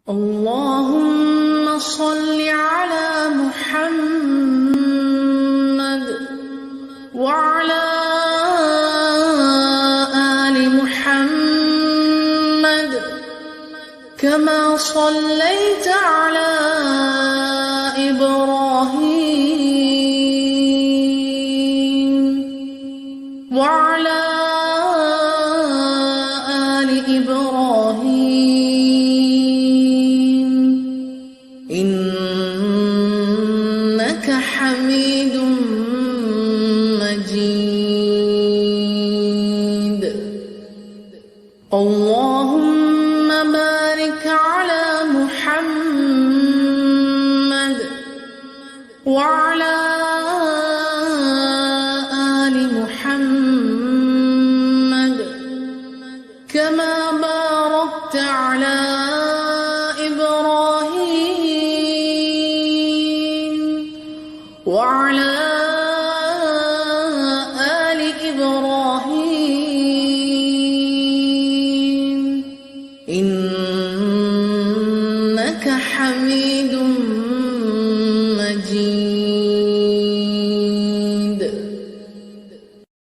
اللهم صل على محمد وعلى آل محمد كما صليت على إبراهيم وعلى آل إبراهيم إنك حميد مجيد. اللهم بارك على محمد وعلى آل محمد كما باركت على إبراهيم وعلى آل إبراهيم إنك حميد